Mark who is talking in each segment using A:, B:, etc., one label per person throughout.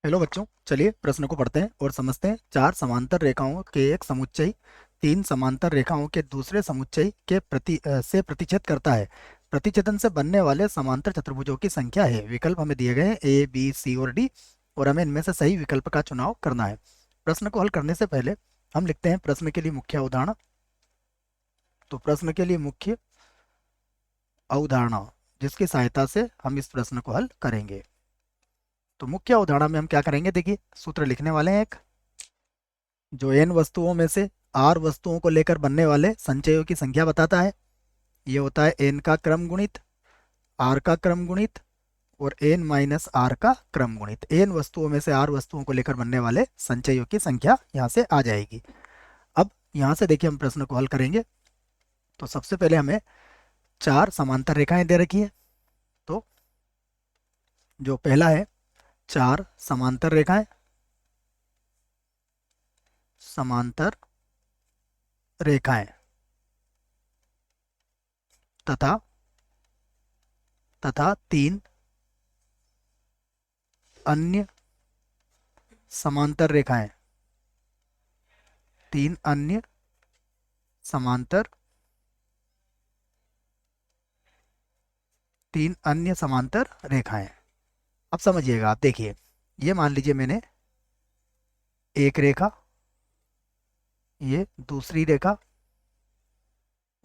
A: Hello बच्चों, चलिए प्रश्न को पढ़ते हैं और समझते हैं। चार समांतर रेखाओं के एक समुच्चय तीन समांतर रेखाओं के दूसरे समुच्चय के से प्रतिच्छेद करता है। प्रतिच्छेदन से बनने वाले समांतर चतुर्भुजों की संख्या है। विकल्प हमें दिए गए हैं ए, बी, सी और डी, और हमें इनमें से सही विकल्प का चुनाव करना है। प्रश्न को हल करने से पहले हम लिखते हैं प्रश्न के लिए मुख्य अवधारणा। तो प्रश्न के लिए मुख्य अवधारणा जिसकी सहायता से हम इस प्रश्न को हल करेंगे। तो मुख्य अवधारणा में हम क्या करेंगे, देखिए सूत्र लिखने वाले हैं। एक जो एन वस्तुओं में से आर वस्तुओं को लेकर बनने वाले संचयों की संख्या बताता है। ये होता है एन का क्रम गुणित आर का क्रम गुणित और एन माइनस आर का क्रम गुणित। एन वस्तुओं में से आर वस्तुओं को लेकर बनने वाले संचयों की संख्या यहाँ से आ जाएगी। अब यहाँ से देखिए हम प्रश्न को हल करेंगे। तो सबसे पहले हमें चार समांतर रेखाएं दे रखी है। तो जो पहला है, चार समांतर रेखाएं, समांतर रेखाएं तथा तथा तीन अन्य समांतर रेखाएं, तीन अन्य समांतर तीन अन्य समांतर रेखाएं। अब समझिएगा, आप देखिए, ये मान लीजिए मैंने एक रेखा, ये दूसरी रेखा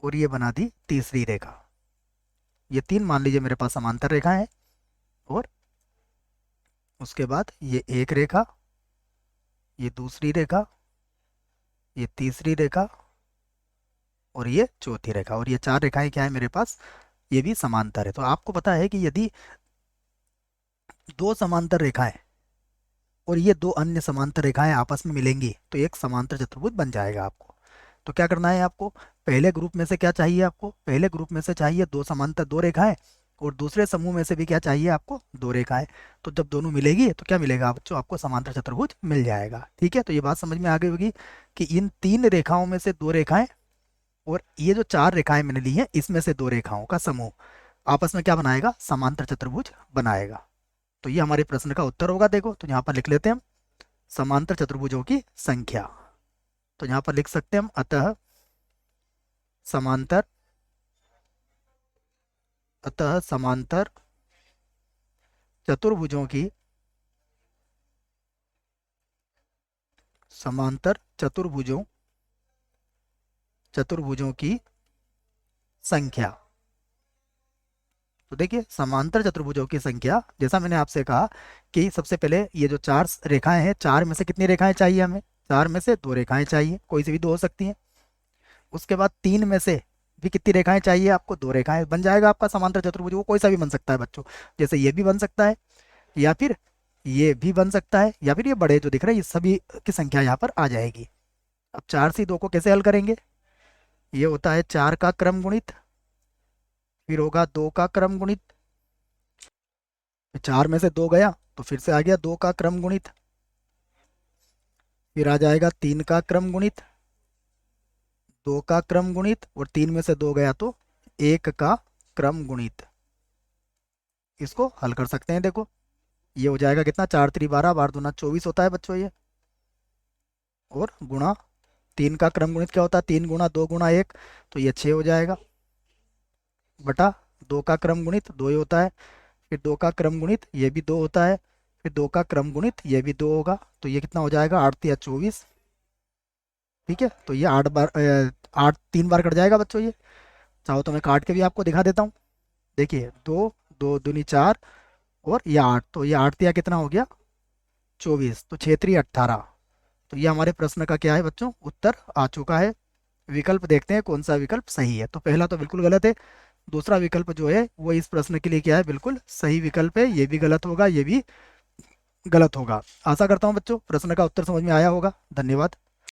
A: और ये बना दी तीसरी रेखा। ये तीन मान लीजिए मेरे पास समांतर रेखाएं हैं। और उसके बाद ये एक रेखा, ये दूसरी रेखा, ये तीसरी रेखा और ये चौथी रेखा। और ये चार रेखाएं क्या है मेरे पास, ये भी समांतर है। तो आपको पता है कि यदि दो समांतर रेखाएं और ये दो अन्य समांतर रेखाएं आपस में मिलेंगी तो एक समांतर चतुर्भुज बन जाएगा आपको। तो क्या करना है आपको, पहले ग्रुप में से क्या चाहिए आपको, पहले ग्रुप में से चाहिए दो समांतर दो रेखाएं, और दूसरे समूह में से भी क्या चाहिए आपको, दो रेखाएं। तो जब दोनों मिलेगी तो क्या मिलेगा बच्चों, आपको समांतर चतुर्भुज मिल जाएगा। ठीक है, तो ये बात समझ में आ गई होगी कि इन तीन रेखाओं में से दो रेखाएं और ये जो चार रेखाएं मैंने ली हैं इसमें से दो रेखाओं का समूह आपस में क्या बनाएगा, समांतर चतुर्भुज बनाएगा। तो ये हमारे प्रश्न का उत्तर होगा। देखो, तो यहाँ पर लिख लेते हैं हम समांतर चतुर्भुजों की संख्या। तो यहाँ पर लिख सकते हैं हम समांतर अतः समांतर चतुर्भुजों की समांतर चतुर्भुजों की संख्या। तो देखिए, समांतर चतुर्भुजों की संख्या, जैसा मैंने आपसे कहा कि सबसे पहले ये जो चार रेखाएं हैं, चार में से कितनी रेखाएं चाहिए हमें, चार में से दो रेखाएं चाहिए, कोई सी भी दो हो सकती हैं। उसके बाद तीन में से भी कितनी रेखाएं चाहिए आपको, दो रेखाएं, बन जाएगा आपका समांतर चतुर्भुज। वो कोई सा भी बन सकता है बच्चों, जैसे ये भी बन सकता है, या फिर ये भी बन सकता है, या फिर ये बड़े जो दिख रहे हैं, ये सभी की संख्या यहाँ पर आ जाएगी। अब चार से दो को कैसे हल करेंगे, ये होता है चार का क्रम गुणित, फिर होगा दो का क्रम गुणित, चार में से दो गया तो फिर से आ गया दो का क्रम गुणित, फिर आ जाएगा तीन का क्रम गुणित, दो का क्रम गुणित, और तीन में से दो गया तो एक का क्रम गुणित। इसको हल कर सकते हैं। देखो, ये हो जाएगा कितना, चार त्रि 12, बार दूना 24 होता है बच्चों ये, और गुणा तीन का क्रम गुणित क्या होता है, तीन गुणा दो गुणा एक, तो ये 6 हो जाएगा, बटा दो का क्रम गुणित दो ही होता है, फिर दो का क्रम गुणित ये भी दो होता है, फिर दो का क्रम गुणित ये भी दो होगा, तो ये कितना हो जाएगा, 8 या 24। ठीक है, तो ये 8 बार 8 3 बार कट जाएगा बच्चों ये। चाहो तो मैं काट के भी आपको दिखा देता हूँ। देखिए, दो दो दूनी 4 और ये 8, तो ये 8 या कितना हो गया, 24, तो 6 3 18। तो ये हमारे प्रश्न का क्या है बच्चों, उत्तर आ चुका है। विकल्प देखते हैं कौन सा विकल्प सही है। तो पहला तो बिल्कुल गलत है, दूसरा विकल्प जो है वो इस प्रश्न के लिए क्या है, बिल्कुल सही विकल्प है। ये भी गलत होगा, ये भी गलत होगा। आशा करता हूँ बच्चों प्रश्न का उत्तर समझ में आया होगा। धन्यवाद।